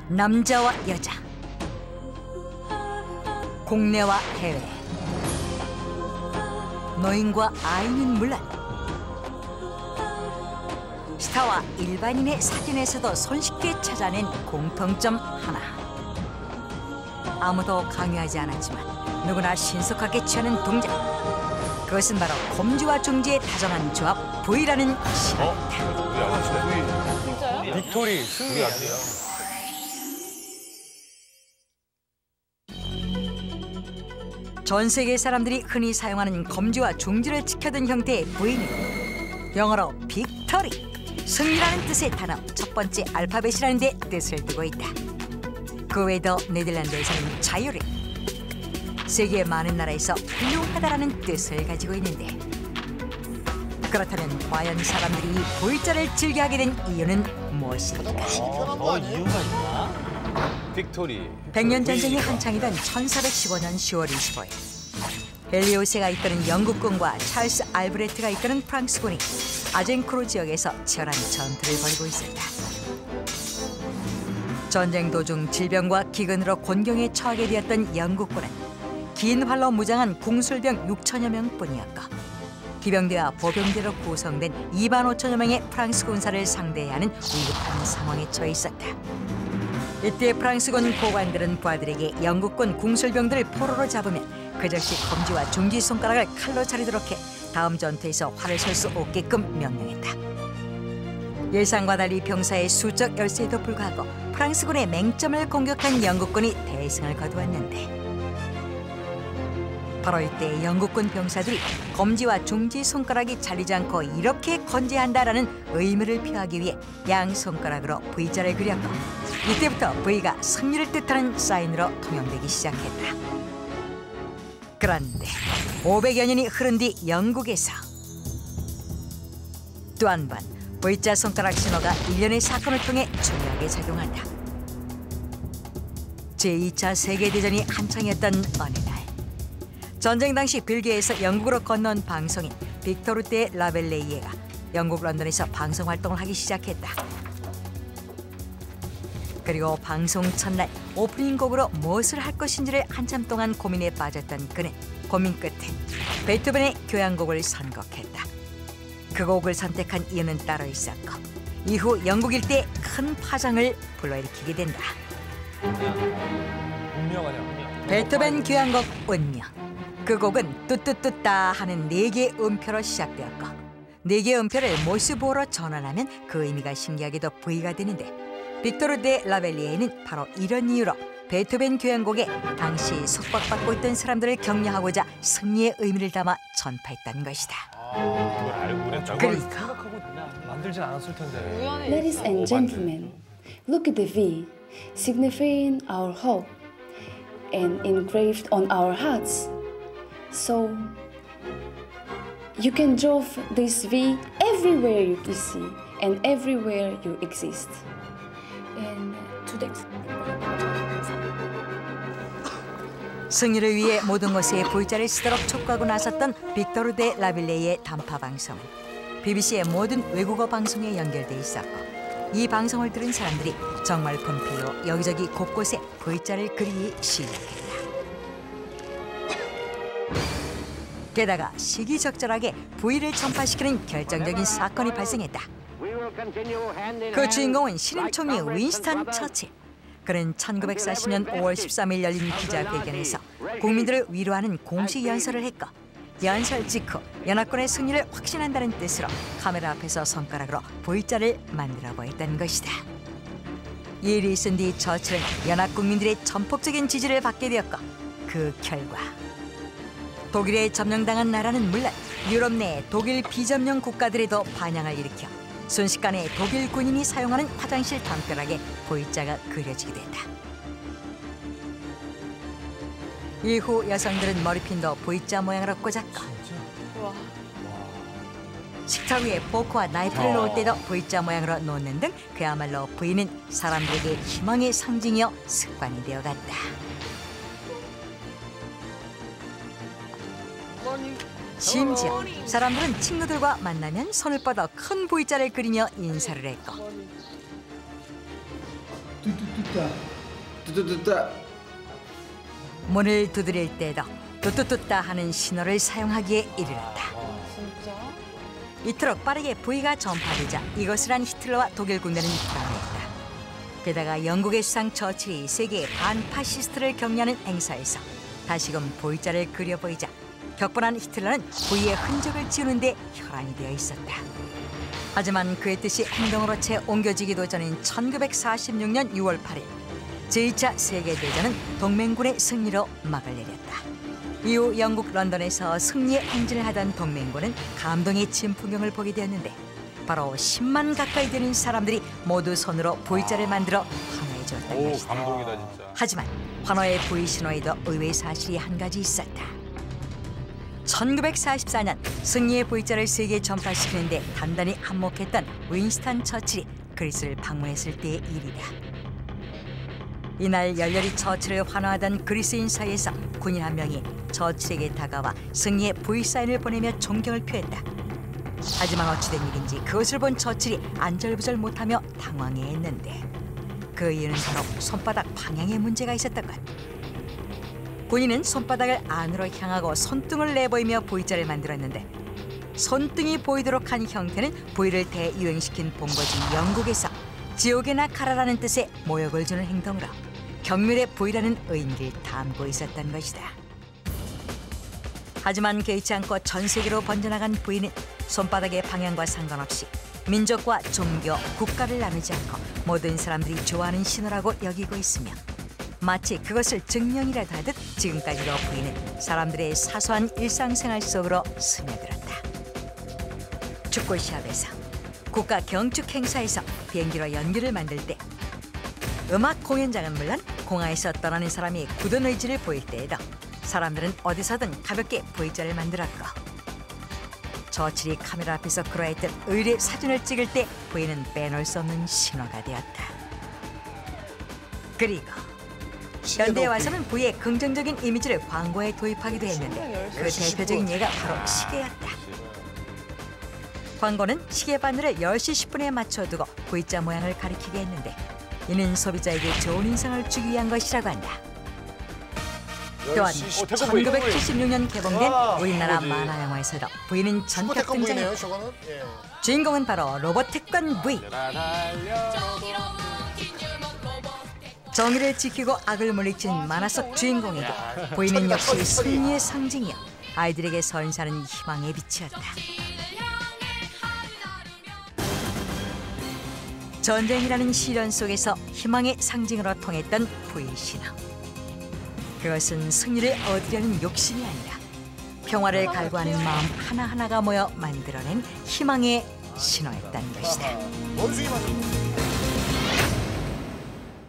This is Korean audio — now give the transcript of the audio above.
남자와 여자, 국내와 해외, 노인과 아이는 물론 스타와 일반인의 사진에서도 손쉽게 찾아낸 공통점 하나. 아무도 강요하지 않았지만 누구나 신속하게 취하는 동작. 그것은 바로 곰쥐와 중지의 다정한 조합 V라는 신화입니다. 진짜요? 빅토리 승리 아니에요? 전 세계 사람들이 흔히 사용하는 검지와 중지를 지켜둔 형태의 V는 영어로 빅토리, 승리라는 뜻의 단어 첫 번째 알파벳이라는 데 뜻을 두고 있다. 그 외에도 네덜란드에서는 자유를, 세계의 많은 나라에서 훌륭하다라는 뜻을 가지고 있는데, 그렇다면 과연 사람들이 이 V자를 즐겨하게 된 이유는 무엇일까? 이유가 있나? 빅토리. 백년 전쟁이 한창이던 1415년 10월 25일, 헬리오세가 이끄는 영국군과 찰스 알브레트가 이끄는 프랑스군이 아젠크로 지역에서 치열한 전투를 벌이고 있었다. 전쟁 도중 질병과 기근으로 곤경에 처하게 되었던 영국군은 긴 활로 무장한 궁술병 6천여 명뿐이었고, 기병대와 보병대로 구성된 2만 5천여 명의 프랑스 군사를 상대해야 하는 위급한 상황에 처해 있었다. 이때 프랑스군 고관들은 부하들에게 영국군 궁술병들을 포로로 잡으면 그 즉시 검지와 중지 손가락을 칼로 자르도록 해 다음 전투에서 활을 쏠 수 없게끔 명령했다. 예상과 달리 병사의 수적 열세에도 불구하고 프랑스군의 맹점을 공격한 영국군이 대승을 거두었는데, 바로 이때 영국군 병사들이 검지와 중지 손가락이 잘리지 않고 이렇게 건져야 한다라는 의무를 표하기 위해 양 손가락으로 V자를 그렸고, 이때부터 V가 승리를 뜻하는 사인으로 통용되기 시작했다. 그런데 500여 년이 흐른 뒤 영국에서 또 한 번 V자 손가락 신호가 일련의 사건을 통해 중요하게 작용한다. 제2차 세계대전이 한창이었던 어느 날, 전쟁 당시 벨기에에서 영국으로 건너온 방송인 빅토르 데 라벨레이에가 영국 런던에서 방송 활동을 하기 시작했다. 그리고 방송 첫날 오프닝 곡으로 무엇을 할 것인지를 한참 동안 고민에 빠졌던 그는 고민 끝에 베토벤의 교향곡을 선곡했다. 그 곡을 선택한 이유는 따로 있었고, 이후 영국 일대에 큰 파장을 불러일으키게 된다. 운명하냐? 베토벤 교향곡 운명. 그 곡은 뚜뚜뚜따 하는 4개의 음표로 시작되었고, 4개의 음표를 모스보로 전환하면 그 의미가 신기하게도 V가 되는데, 빅토르 데 라벨리에는 바로 이런 이유로 베토벤 교향곡에 당시 속박받고 있던 사람들을 격려하고자 승리의 의미를 담아 전파했다는 것이다. 그걸 알고 그랬다고? 그러니까 생각하고 만들진 않았을 텐데. 우연의 Ladies and gentlemen, look at the V, signifying our hope and engraved on our hearts. So you can draw this V everywhere you see and everywhere you exist. And today. 승리를 위해 모든 것에 V자를 쓰도록 촉구하고 나섰던 빅토르 데 라빌레이의 단파 방송은 BBC의 모든 외국어 방송에 연결돼 있었고, 이 방송을 들은 사람들이 정말 분필로 여기저기 곳곳에 V자를 그리기 시작했다. 게다가 시기적절하게 V를 전파시키는 결정적인 사건이 발생했다. 그 주인공은 신임 총리 윈스턴 처칠. 그는 1940년 5월 13일 열린 기자회견에서 국민들을 위로하는 공식 연설을 했고, 연설 직후 연합군의 승리를 확신한다는 뜻으로 카메라 앞에서 손가락으로 V자를 만들어 보였다는 것이다. 이 일이 있은 뒤 처칠은 연합 국민들의 전폭적인 지지를 받게 되었고, 그 결과 독일에 점령당한 나라는 물론 유럽 내 독일 비점령 국가들에도 반향을 일으켜 순식간에 독일 군인이 사용하는 화장실 담벼락에 V자가 그려지게 된다. 이후 여성들은 머리핀도 V자 모양으로 꽂았고, 우와. 식탁 위에 포크와 나이프를 놓을 때도 V자 모양으로 놓는 등 그야말로 V는 사람들에게 희망의 상징이어 습관이 되어갔다. 심지어 사람들은 친구들과 만나면 손을 뻗어 큰 V자를 그리며 인사를 했고, 뚜뚜뚜따. 문을 두드릴 때도 뚜뚜뚜따 하는 신호를 사용하기에 이르렀다. 진짜? 이토록 빠르게 부위가 전파되자 이것을 한 히틀러와 독일 군대는 불안했다. 게다가 영국의 수상 처칠이 세계의 반파시스트를 격려하는 행사에서 다시금 V자를 그려 보이자 격분한 히틀러는 V의 흔적을 지우는 데 혈안이 되어 있었다. 하지만 그의 뜻이 행동으로 채 옮겨지기도 전인 1946년 6월 8일 제2차 세계대전은 동맹군의 승리로 막을 내렸다. 이후 영국 런던에서 승리의 행진을 하던 동맹군은 감동의 진풍경을 보게 되었는데 바로 10만 가까이 되는 사람들이 모두 손으로 V자를 만들어 환호해 주었던 오, 것이다. 감동이다 진짜. 하지만 환호의 V 신호에도 의외의 사실이 한 가지 있었다. 1944년 승리의 V자를 세계에 전파시키는데 단단히 한몫했던 윈스턴 처칠이 그리스를 방문했을 때의 일이다. 이날 열렬히 처칠을 환호하던 그리스인 사이에서 군인 한 명이 처칠에게 다가와 승리의 V 사인을 보내며 존경을 표했다. 하지만 어찌된 일인지 그것을 본 처칠이 안절부절 못하며 당황해했는데 그 이유는 바로 손바닥 방향에 문제가 있었던 것. 군인은 손바닥을 안으로 향하고 손등을 내보이며 V자를 만들었는데 손등이 보이도록 한 형태는 V를 대유행시킨 본거지 영국에서 지옥에나 가라라는 뜻의 모욕을 주는 행동으로 경멸의 V라는 의미를 담고 있었던 것이다. 하지만 개의치 않고 전 세계로 번져나간 V는 손바닥의 방향과 상관없이 민족과 종교, 국가를 나누지 않고 모든 사람들이 좋아하는 신호라고 여기고 있으며 마치 그것을 증명이라도 하듯 지금까지도 V는 사람들의 사소한 일상생활 속으로 스며들었다. 축구 시합에서, 국가 경축 행사에서 비행기로 연기를 만들 때, 음악 공연장은 물론 공항에서 떠나는 사람이 굳은 의지를 보일 때에도 사람들은 어디서든 가볍게 V자를 만들었고 처칠이 카메라 앞에서 그러했던 의례 사진을 찍을 때 V는 빼놓을 수 없는 신호가 되었다. 그리고 현대에 와서는 V의 긍정적인 이미지를 광고에 도입하기도 했는데 그 대표적인 예가 바로 시계였다. 광고는 시계 바늘을 10시 10분에 맞춰두고 V자 모양을 가리키게 했는데 이는 소비자에게 좋은 인상을 주기 위한 것이라고 한다. 또한 1976년 개봉된 우리나라 만화 영화에서도 V는 전격 태권 등장했다. V네요, 저거는. 예. 주인공은 바로 로봇 태권 V. 정의를 지키고 악을 물리친 만화 속 주인공에게 V는 역시 승리의 상징이요 아이들에게 선사하는 희망의 빛이었다. 전쟁이라는 시련 속에서 희망의 상징으로 통했던 V 신호. 그것은 승리를 얻으려는 욕심이 아니라 평화를 갈구하는 마음 하나하나가 모여 만들어낸 희망의 신호였다는 것이다. 원숭이 맞아.